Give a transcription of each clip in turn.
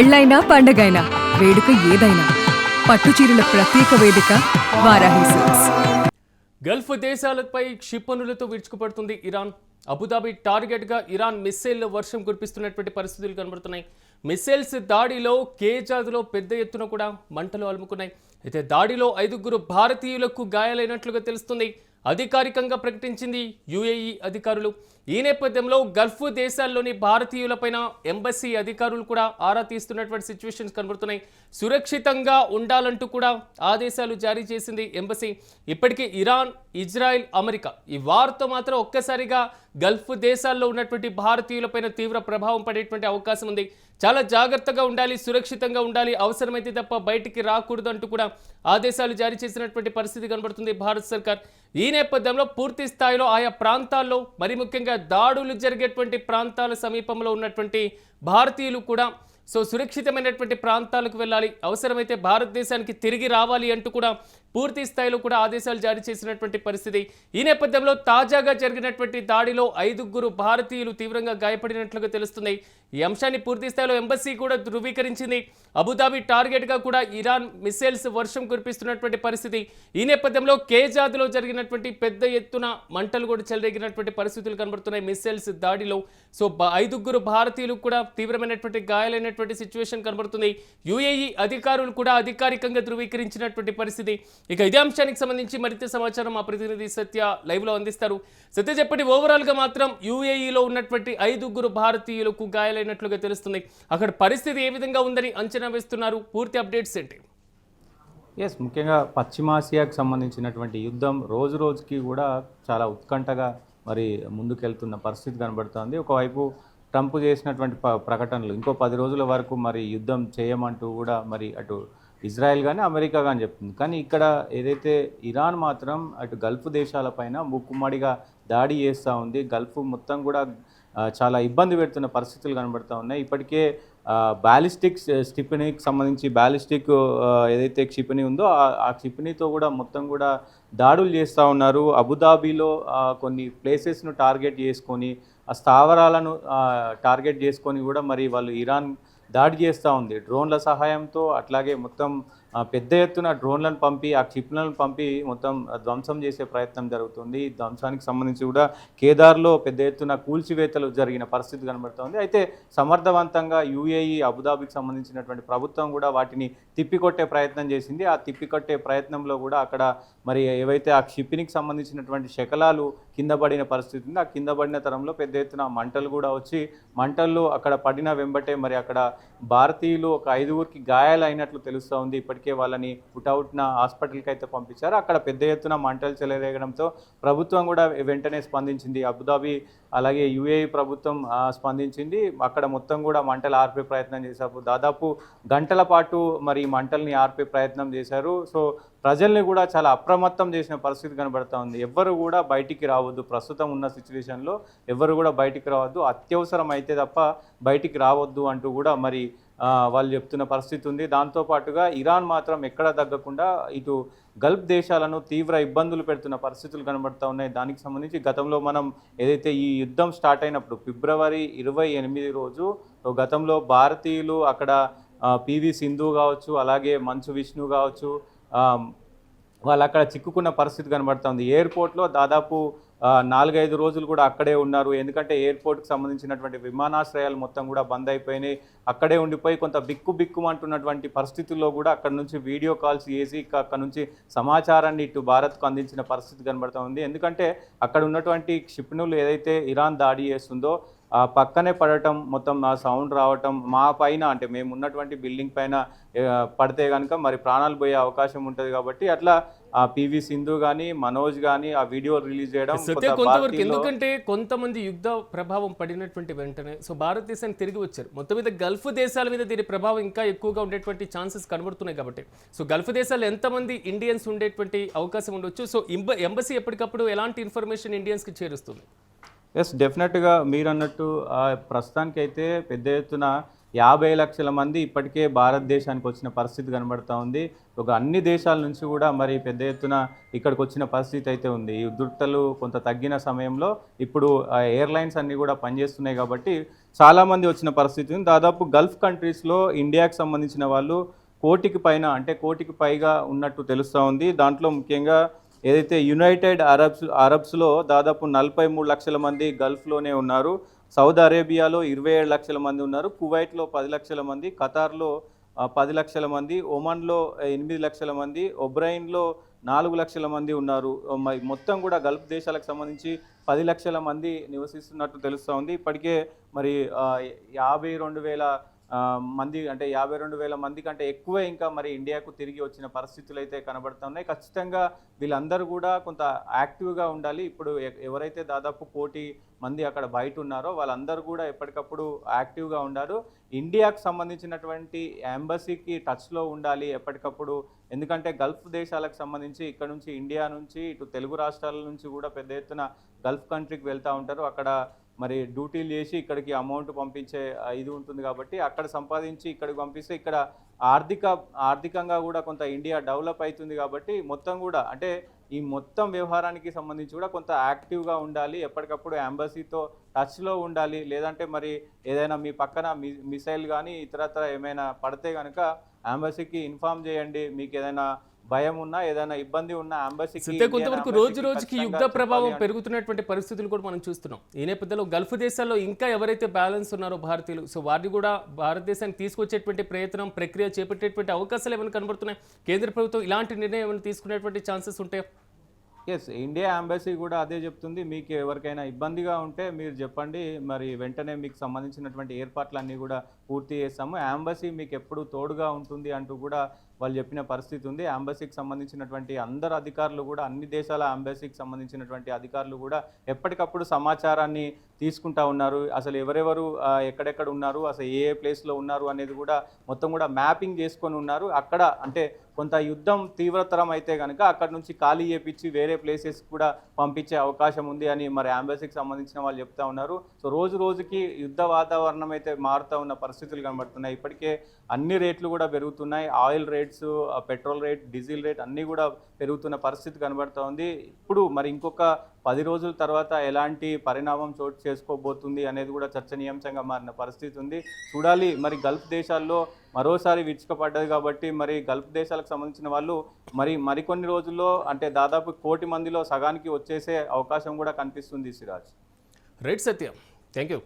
పెళ్ళైనా పండగైనా వేడుక ఏదైనా పట్టుచీరల ప్రత్యేక వేదిక వారాహి సిల్క్స్. గల్ఫ్ దేశాలపై క్షిపణులతో విరుచుకుపడుతుంది ఇరాన్. అబుదాబి టార్గెట్గా ఇరాన్ మిస్సైల్ వర్షం కురిపిస్తున్నటువంటి పరిస్థితులు కనబడుతున్నాయి. మిస్సైల్స్ దాడిలో కేజాదులో పెద్ద ఎత్తున కూడా మంటలు అలుముకున్నాయి. అయితే దాడిలో 5 భారతీయులకు గాయాలైనట్లుగా తెలుస్తుంది. అధికారికంగా ప్రకటించింది యుఏఈ అధికారులు. ఈ నేపథ్యంలో గల్ఫ్ దేశాల్లోని భారతీయులపైన ఎంబసీ అధికారులు కూడా ఆరా తీస్తున్నటువంటి సిచ్యువేషన్స్ కనబడుతున్నాయి. సురక్షితంగా ఉండాలంటూ కూడా ఆదేశాలు జారీ చేసింది ఎంబసీ. ఇప్పటికీ ఇరాన్, ఇజ్రాయెల్, అమెరికా ఈ వార్తో మాత్రం ఒక్కసారిగా గల్ఫ్ దేశాల్లో ఉన్నటువంటి భారతీయులపైన తీవ్ర ప్రభావం పడేటువంటి అవకాశం ఉంది. చాలా జాగ్రత్తగా ఉండాలి, సురక్షితంగా ఉండాలి, అవసరమైతే తప్ప బయటికి రాకూడదు అంటూ కూడా ఆదేశాలు జారీ చేసినటువంటి పరిస్థితి కనబడుతుంది భారత సర్కార్. ఈ నేపథ్యంలో పూర్తి స్థాయిలో ఆయా ప్రాంతాల్లో, మరి ముఖ్యంగా దాడులు జరిగేటువంటి ప్రాంతాల సమీపంలో ఉన్నటువంటి భారతీయులు కూడా సురక్షితమైనటువంటి ప్రాంతాలకు వెళ్ళాలి, అవసరమైతే భారతదేశానికి తిరిగి రావాలి అంటూ కూడా పూర్తి స్థాయిలో కూడా ఆదేశాలు జారీ చేసినటువంటి పరిస్థితి. ఈ నేపథ్యంలో తాజాగా జరిగినటువంటి దాడిలో 5 భారతీయులు తీవ్రంగా గాయపడినట్లుగా తెలుస్తుంది. ఈ అంశాన్ని పూర్తి స్థాయిలో ఎంబసీ కూడా ధృవీకరించింది. అబుదాబి టార్గెట్గా కూడా ఇరాన్ మిసైల్స్ వర్షం కురిపిస్తున్నటువంటి పరిస్థితి. ఈ నేపథ్యంలో కేజాద్లో జరిగినటువంటి పెద్ద ఎత్తున మంటలు కూడా చెలరేగినటువంటి పరిస్థితులు కనబడుతున్నాయి మిసైల్స్ దాడిలో. 5 భారతీయులు కూడా తీవ్రమైనటువంటి గాయాలైనటువంటి సిచ్యువేషన్ కనబడుతుంది. యుఏఈ అధికారులు కూడా అధికారికంగా ధృవీకరించినటువంటి పరిస్థితి. ఇక ఇదే అంశానికి సంబంధించి మరింత సమాచారం మా ప్రతినిధి సత్య లైవ్లో అందిస్తారు. సత్య, చెప్పండి, ఓవరాల్గా మాత్రం యుఏఈలో ఉన్నటువంటి 5 భారతీయులకు గాయాలైనట్లుగా తెలుస్తుంది. అక్కడ పరిస్థితి ఏ విధంగా ఉందని అంచనా వేస్తున్నారు? పూర్తి అప్డేట్స్ ఏంటి? ముఖ్యంగా పశ్చిమాసియాకు సంబంధించినటువంటి యుద్ధం రోజు రోజుకి కూడా చాలా ఉత్కంఠగా మరి ముందుకెళ్తున్న పరిస్థితి కనబడుతోంది. ఒకవైపు ట్రంప్ చేసినటువంటి ప్రకటనలు ఇంకో 10 రోజుల వరకు మరి యుద్ధం చేయమంటూ కూడా మరి అటు ఇజ్రాయెల్ కానీ అమెరికా కానీ చెప్తుంది. కానీ ఇక్కడ ఏదైతే ఇరాన్ మాత్రం అటు గల్ఫ్ దేశాలపైన ముక్కుమ్మడిగా దాడి చేస్తూ ఉంది. గల్ఫ్ మొత్తం కూడా చాలా ఇబ్బంది పెడుతున్న పరిస్థితులు కనబడుతూ ఉన్నాయి. ఇప్పటికే బ్యాలిస్టిక్ క్షిపణికి సంబంధించి బ్యాలిస్టిక్ ఏదైతే క్షిపణి ఉందో ఆ క్షిపణితో కూడా మొత్తం కూడా దాడులు చేస్తూ ఉన్నారు. అబుదాబీలో కొన్ని ప్లేసెస్ను టార్గెట్ చేసుకొని, ఆ స్థావరాలను టార్గెట్ చేసుకొని కూడా మరి వాళ్ళు ఇరాన్ దాడి చేస్తూ ఉంది డ్రోన్ల సహాయంతో. అట్లాగే మొత్తం పెద్ద ఎత్తున డ్రోన్లను పంపి, ఆ క్షిపణులను పంపి మొత్తం ధ్వంసం చేసే ప్రయత్నం జరుగుతుంది. ఈ ధ్వంసానికి సంబంధించి కూడా కేదార్లో పెద్ద ఎత్తున కూల్చివేతలు జరిగిన పరిస్థితి కనబడుతోంది. అయితే సమర్థవంతంగా యుఏఈ అబుదాబికి సంబంధించినటువంటి ప్రభుత్వం కూడా వాటిని తిప్పికొట్టే ప్రయత్నం చేసింది. ఆ తిప్పికొట్టే ప్రయత్నంలో కూడా అక్కడ మరి ఏవైతే ఆ క్షిపణికి సంబంధించినటువంటి శకలాలు కింద పడిన పరిస్థితి ఉంది. ఆ కింద పడిన తరంలో పెద్ద ఎత్తున మంటలు కూడా వచ్చి, మంటల్లో అక్కడ పడిన వెంబటే మరి అక్కడ భారతీయులు ఒక 5 గాయాలు అయినట్లు తెలుస్తూ ఉంది. ఇప్పటికే వాళ్ళని పుటౌట్న హాస్పిటల్కి అయితే పంపించారు. అక్కడ పెద్ద ఎత్తున మంటలు చెలరేగడంతో ప్రభుత్వం కూడా వెంటనే స్పందించింది. అబుదాబి అలాగే యుఏఈ ప్రభుత్వం స్పందించింది. అక్కడ మొత్తం కూడా మంటలు ఆర్పే ప్రయత్నం చేశారు. దాదాపు గంటల పాటు మరి మంటల్ని ఆర్పే ప్రయత్నం చేశారు. ప్రజల్ని కూడా చాలా అప్రమత్తం చేసిన పరిస్థితి కనబడుతూ ఉంది. ఎవ్వరు కూడా బయటికి రావద్దు, ప్రస్తుతం ఉన్న సిచ్యువేషన్లో ఎవరు కూడా బయటికి రావద్దు, అత్యవసరం అయితే తప్ప బయటికి రావద్దు అంటూ కూడా మరి వాళ్ళు చెప్తున్న పరిస్థితి ఉంది. దాంతోపాటుగా ఇరాన్ మాత్రం ఎక్కడ తగ్గకుండా ఇటు గల్ఫ్ దేశాలను తీవ్ర ఇబ్బందులు పెడుతున్న పరిస్థితులు కనబడుతూ ఉన్నాయి. దానికి సంబంధించి గతంలో మనం ఏదైతే ఈ యుద్ధం స్టార్ట్ అయినప్పుడు ఫిబ్రవరి 28 రోజు గతంలో భారతీయులు అక్కడ పివి సింధు కావచ్చు, అలాగే మంచు విష్ణు కావచ్చు, వాళ్ళు అక్కడ చిక్కుకున్న పరిస్థితి కనబడుతుంది. ఎయిర్పోర్ట్లో దాదాపు 4-5 రోజులు కూడా అక్కడే ఉన్నారు. ఎందుకంటే ఎయిర్పోర్ట్కి సంబంధించినటువంటి విమానాశ్రయాలు మొత్తం కూడా బంద్ అయిపోయినాయి. అక్కడే ఉండిపోయి కొంత బిక్కుమంటున్నటువంటి పరిస్థితుల్లో కూడా అక్కడ నుంచి వీడియో కాల్స్ చేసి అక్కడ నుంచి సమాచారాన్ని ఇటు భారత్కు అందించిన పరిస్థితి కనబడుతూ ఉంది. ఎందుకంటే అక్కడ ఉన్నటువంటి క్షిపణులు ఏదైతే ఇరాన్ దాడి చేస్తుందో పక్కనే పడటం, మొత్తం ఆ సౌండ్ రావటం, మా పైన అంటే మేము ఉన్నటువంటి బిల్డింగ్ పైన పడితే కనుక మరి ప్రాణాలు పోయే అవకాశం ఉంటుంది. కాబట్టి అట్లా ఆ పివి సింధు కానీ మనోజ్ కానీ ఆ వీడియో రిలీజ్ చేయడం కొంతవరకు, ఎందుకంటే కొంతమంది యుద్ధ ప్రభావం పడినటువంటి వెంటనే భారతదేశానికి తిరిగి వచ్చారు. మొత్తం మీద గల్ఫ్ దేశాల మీద దీని ప్రభావం ఇంకా ఎక్కువగా ఉండేటువంటి ఛాన్సెస్ కనబడుతున్నాయి. కాబట్టి గల్ఫ్ దేశాలు ఎంతమంది ఇండియన్స్ ఉండేటువంటి అవకాశం ఉండొచ్చు? ఎంబసీ ఎప్పటికప్పుడు ఎలాంటి ఇన్ఫర్మేషన్ ఇండియన్స్కి చేరుస్తుంది? డెఫినెట్గా మీరు అన్నట్టు ప్రస్తుతానికైతే పెద్ద ఎత్తున 50 లక్షల మంది ఇప్పటికే భారతదేశానికి వచ్చిన పరిస్థితి కనబడుతూ ఉంది. ఒక అన్ని దేశాల నుంచి కూడా మరి పెద్ద ఎత్తున ఇక్కడికి వచ్చిన పరిస్థితి అయితే ఉంది. ఈ ఉద్రిక్తలు కొంత తగ్గిన సమయంలో ఇప్పుడు ఎయిర్లైన్స్ అన్నీ కూడా పనిచేస్తున్నాయి కాబట్టి చాలామంది వచ్చిన పరిస్థితి ఉంది. దాదాపు గల్ఫ్ కంట్రీస్లో ఇండియాకి సంబంధించిన వాళ్ళు కోటికి పైగా ఉన్నట్టు తెలుస్తూ ఉంది. దాంట్లో ముఖ్యంగా ఏదైతే యునైటెడ్ అరబ్స్లో దాదాపు 43 లక్షల మంది గల్ఫ్లోనే ఉన్నారు. సౌదీ అరేబియాలో 27 లక్షల మంది ఉన్నారు. కువైట్లో 10 లక్షల మంది, ఖతార్లో 10 లక్షల మంది, ఒమన్లో 8 లక్షల మంది, ఒబ్రైన్లో 4 లక్షల మంది ఉన్నారు. మొత్తం కూడా గల్ఫ్ దేశాలకు సంబంధించి 10 లక్షల మంది నివసిస్తున్నట్టు తెలుస్తూ ఉంది. ఇప్పటికే మరి 52,000 మంది, అంటే 52,000 మంది కంటే ఎక్కువ ఇంకా మరి ఇండియాకు తిరిగి వచ్చిన పరిస్థితులు అయితే కనబడుతున్నాయి. ఖచ్చితంగా వీళ్ళందరూ కూడా కొంత యాక్టివ్గా ఉండాలి. ఇప్పుడు ఎవరైతే దాదాపు 1 కోటి మంది అక్కడ బయట ఉన్నారో వాళ్ళందరూ కూడా ఎప్పటికప్పుడు యాక్టివ్గా ఉండారు. ఇండియాకు సంబంధించినటువంటి ఎంబసీకి టచ్లో ఉండాలి ఎప్పటికప్పుడు. ఎందుకంటే గల్ఫ్ దేశాలకు సంబంధించి ఇక్కడ నుంచి, ఇండియా నుంచి, ఇటు తెలుగు రాష్ట్రాల నుంచి కూడా పెద్ద ఎత్తున గల్ఫ్ కంట్రీకి వెళ్తూ ఉంటారు. అక్కడ మరి డ్యూటీలు చేసి ఇక్కడికి అమౌంట్ పంపించే ఇది ఉంటుంది కాబట్టి అక్కడ సంపాదించి ఇక్కడికి పంపిస్తే ఇక్కడ ఆర్థికంగా కూడా కొంత ఇండియా డెవలప్ అవుతుంది. కాబట్టి మొత్తం కూడా అంటే ఈ మొత్తం వ్యవహారానికి సంబంధించి కూడా కొంత యాక్టివ్గా ఉండాలి. ఎప్పటికప్పుడు ఎంబసీతో టచ్లో ఉండాలి. లేదంటే మరి ఏదైనా మీ పక్కన మిసైల్ కానీ ఇతరత్ర ఏమైనా పడితే కనుక ఎంబసీకి ఇన్ఫార్మ్ చేయండి. మీకు ఏదైనా భయం ఉన్నా, ఏదైనా ఇబ్బంది ఉన్నా ఎంబసీకి. కొంతవరకు రోజుకి యుద్ధ ప్రభావం పెరుగుతున్నటువంటి పరిస్థితులు కూడా మనం చూస్తున్నాం. ఈ నేపథ్యంలో గల్ఫ్ దేశాల్లో ఇంకా ఎవరైతే బ్యాలెన్స్ ఉన్నారో భారతీయులు, సో వారిని కూడా భారతదేశానికి తీసుకొచ్చేటువంటి ప్రక్రియ చేపట్టేటువంటి అవకాశాలు ఏమైనా కనబడుతున్నాయి? కేంద్ర ప్రభుత్వం ఇలాంటి నిర్ణయం ఏమైనా తీసుకునేటువంటి ఛాన్సెస్ ఉంటాయి? ఎస్, ఇండియా ఎంబసీ కూడా అదే చెప్తుంది. మీకు ఎవరికైనా ఇబ్బందిగా ఉంటే మీరు చెప్పండి, మరి వెంటనే మీకు సంబంధించినటువంటి ఏర్పాట్లన్నీ కూడా పూర్తి చేస్తాము. ఎంబసీ మీకు ఎప్పుడు తోడుగా ఉంటుంది అంటూ కూడా వాళ్ళు చెప్పిన పరిస్థితి ఉంది. ఎంబసీకి సంబంధించినటువంటి అందరు అధికారులు కూడా, అన్ని దేశాల ఎంబసీకి సంబంధించినటువంటి అధికారులు కూడా ఎప్పటికప్పుడు సమాచారాన్ని తీసుకుంటా ఉన్నారు. అసలు ఎవరెవరు ఎక్కడెక్కడ ఉన్నారు, అసలు ఏ ప్లేస్లో ఉన్నారు అనేది కూడా మొత్తం కూడా మ్యాపింగ్ చేసుకొని ఉన్నారు. అక్కడ అంటే కొంత యుద్ధం తీవ్రతరం అయితే కనుక అక్కడ నుంచి ఖాళీ చేపించి వేరే ప్లేసెస్ కూడా పంపించే అవకాశం ఉంది అని మరి ఎంబసీకి సంబంధించిన వాళ్ళు చెప్తా ఉన్నారు. సో రోజుకి యుద్ధ వాతావరణం అయితే మారుతూ ఉన్న పరిస్థితులు కనబడుతున్నాయి. ఇప్పటికే అన్ని రేట్లు కూడా పెరుగుతున్నాయి. Oil rates, petrol rate, diesel rate అన్నీ కూడా పెరుగుతున్న పరిస్థితి కనబడుతూ ఉంది. ఇప్పుడు మరి ఇంకొక 10 రోజుల తర్వాత ఎలాంటి పరిణామం చోటు చేసుకోబోతుంది అనేది కూడా చర్చనీయాంశంగా మారిన పరిస్థితి ఉంది. చూడాలి. మరి గల్ఫ్ దేశాల్లో మరోసారి విరుచుకుపడ్డది కాబట్టి మరి గల్ఫ్ దేశాలకు సంబంధించిన వాళ్ళు మరికొన్ని రోజుల్లో అంటే దాదాపు 1 కోటి మందిలో సగానికి వచ్చేసే అవకాశం కూడా కనిపిస్తుంది. Siraj. Right Satyam, thank you.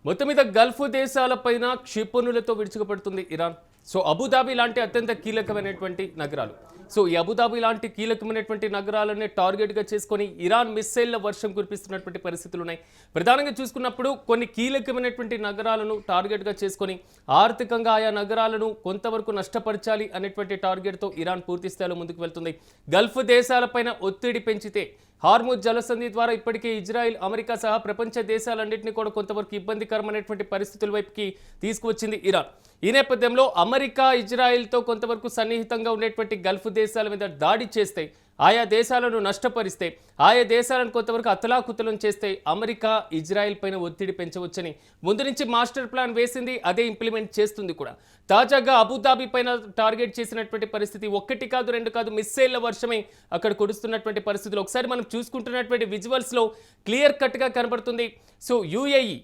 మొత్తం మీద గల్ఫ్ దేశాలపైన క్షిపణులతో విరుచుకుపడుతుంది ఇరాన్. సో అబుదాబి లాంటి అత్యంత కీలకమైనటువంటి నగరాలు, సో ఈ అబుదాబి లాంటి కీలకమైనటువంటి నగరాలనే టార్గెట్గా చేసుకొని ఇరాన్ మిస్సైళ్ల వర్షం కురిపిస్తున్నటువంటి పరిస్థితులు ఉన్నాయి. ప్రధానంగా చూసుకున్నప్పుడు కొన్ని కీలకమైనటువంటి నగరాలను టార్గెట్గా చేసుకొని ఆర్థికంగా ఆయా నగరాలను కొంతవరకు నష్టపరచాలి అనేటువంటి టార్గెట్తో ఇరాన్ పూర్తి స్థాయిలో ముందుకు వెళ్తుంది. గల్ఫ్ దేశాలపైన ఒత్తిడి పెంచితే హార్ముజ్ జలసంధి ద్వారా ఇప్పటికే ఇజ్రాయిల్, అమెరికా సహా ప్రపంచ దేశాలన్నింటినీ కూడా కొంతవరకు ఇబ్బందికరమైనటువంటి పరిస్థితుల వైపుకి తీసుకువచ్చింది ఇరాన్. ఈ నేపథ్యంలో అమెరికా, ఇజ్రాయిల్తో కొంతవరకు సన్నిహితంగా ఉండేటువంటి గల్ఫ్ దేశాల మీద దాడి చేస్తే, ఆయా దేశాలను నష్టపరిస్తే, ఆయా దేశాలను కొంతవరకు అతలాకుతలం చేస్తే అమెరికా, ఇజ్రాయిల్ పైన ఒత్తిడి పెంచవచ్చని ముందు నుంచి మాస్టర్ ప్లాన్ వేసింది, అదే ఇంప్లిమెంట్ చేస్తుంది కూడా. తాజాగా అబుదాబి పైన టార్గెట్ చేసినటువంటి పరిస్థితి 1 కాదు 2 కాదు మిస్సైళ్ల వర్షమే అక్కడ కురుస్తున్నటువంటి పరిస్థితులు ఒకసారి మనం చూసుకుంటున్నటువంటి విజువల్స్లో క్లియర్ కట్గా కనబడుతుంది. సో యుఏఈ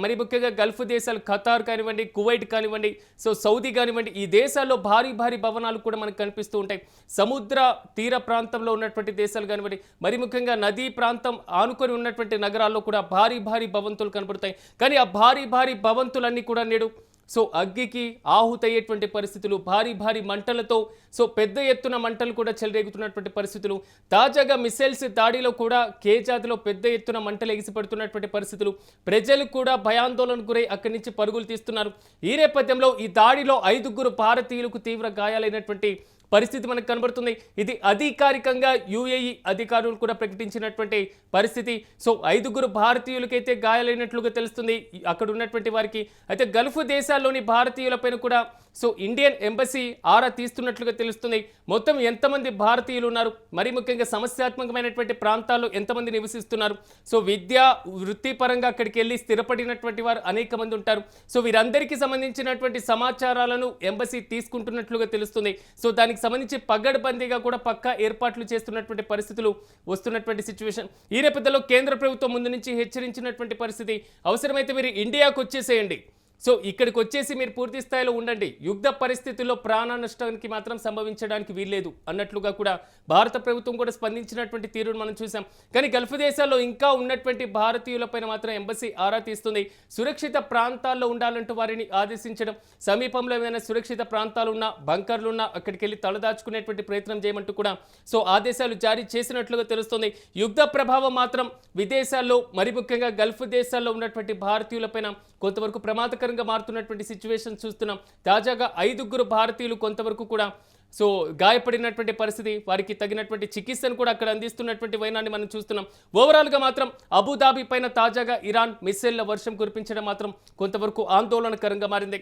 మరి ముఖ్యంగా గల్ఫ్ దేశాలు, ఖతార్ కానివ్వండి, కువైట్ కానివ్వండి, సో సౌదీ కానివ్వండి, ఈ దేశాల్లో భారీ భవనాలు కూడా మనకు కనిపిస్తూ ఉంటాయి. సముద్ర తీర ప్రాంతంలో ఉన్నటువంటి దేశాలు కానివ్వండి, మరి ముఖ్యంగా నదీ ప్రాంతం ఆనుకొని ఉన్నటువంటి నగరాల్లో కూడా భారీ భవంతులు కనబడతాయి. కానీ ఆ భారీ భవంతులన్నీ కూడా నేడు సో అగ్గికి ఆహుతయ్యేటువంటి పరిస్థితులు, భారీ మంటలతో సో పెద్ద ఎత్తున మంటలు కూడా చెలరేగుతున్నటువంటి పరిస్థితులు. తాజాగా మిసైల్స్ దాడిలో కూడా కేజాద్లో పెద్ద ఎత్తున మంటలు ఎగిసిపడుతున్నటువంటి పరిస్థితులు. ప్రజలు కూడా భయాందోళనకు గురై అక్కడి నుంచి పరుగులు తీస్తున్నారు. ఈ నేపథ్యంలో ఈ దాడిలో 5 భారతీయులకు తీవ్ర గాయాలైనటువంటి పరిస్థితి మనకు కనబడుతుంది. ఇది అధికారికంగా యుఏఈ అధికారులు కూడా ప్రకటించినటువంటి పరిస్థితి. సో 5 భారతీయులకైతే గాయాలైనట్లుగా తెలుస్తుంది అక్కడ ఉన్నటువంటి వారికి. అయితే గల్ఫ్ దేశాల్లోని భారతీయులపైన కూడా సో ఇండియన్ ఎంబసీ ఆరా తీస్తున్నట్లుగా తెలుస్తుంది. మొత్తం ఎంతమంది భారతీయులు ఉన్నారు, మరి ముఖ్యంగా సమస్యాత్మకమైనటువంటి ప్రాంతాల్లో ఎంతమంది నివసిస్తున్నారు, సో విద్య వృత్తిపరంగా అక్కడికి వెళ్ళి స్థిరపడినటువంటి వారు అనేక మంది ఉంటారు. సో వీరందరికీ సంబంధించినటువంటి సమాచారాలను ఎంబసీ తీసుకుంటున్నట్లుగా తెలుస్తుంది. సో దానికి సంబంధించి పగడ్బందీగా కూడా పక్కా ఏర్పాట్లు చేస్తున్నటువంటి పరిస్థితులు వస్తున్నటువంటి సిచ్యువేషన్. ఈ నేపథ్యంలో కేంద్ర ప్రభుత్వం ముందు నుంచి హెచ్చరించినటువంటి పరిస్థితి, అవసరమైతే మీరు ఇండియాకు వచ్చేసేయండి, సో ఇక్కడికి వచ్చేసి మీరు పూర్తి స్థాయిలో ఉండండి, యుద్ధ పరిస్థితుల్లో ప్రాణ నష్టానికి మాత్రం సంభవించడానికి వీల్లేదు అన్నట్లుగా కూడా భారత ప్రభుత్వం కూడా స్పందించినటువంటి తీరును మనం చూసాం. కానీ గల్ఫ్ దేశాల్లో ఇంకా ఉన్నటువంటి భారతీయులపైన మాత్రం ఎంబసీ ఆరా తీస్తుంది. సురక్షిత ప్రాంతాల్లో ఉండాలంటూ వారిని ఆదేశించడం, సమీపంలో ఏమైనా సురక్షిత ప్రాంతాలు ఉన్నా, బంకర్లు ఉన్నా అక్కడికి వెళ్ళి తలదాచుకునేటువంటి ప్రయత్నం చేయమంటూ కూడా సో ఆదేశాలు జారీ చేసినట్లుగా తెలుస్తుంది. యుద్ధ ప్రభావం మాత్రం విదేశాల్లో, మరి ముఖ్యంగా గల్ఫ్ దేశాల్లో ఉన్నటువంటి భారతీయులపైన కొంతవరకు ప్రమాదకరంగా మారుతున్నటువంటి సిచ్యువేషన్ చూస్తున్నాం. తాజాగా 5 భారతీయులు కొంతవరకు కూడా సో గాయపడినటువంటి పరిస్థితి, వారికి తగినటువంటి చికిత్సను కూడా అక్కడ అందిస్తున్నటువంటి వైనాన్ని మనం చూస్తున్నాం. ఓవరాల్గా మాత్రం అబుదాబి పైన తాజాగా ఇరాన్ మిస్సైళ్ల వర్షం కురిపించడం మాత్రం కొంతవరకు ఆందోళనకరంగా మారింది.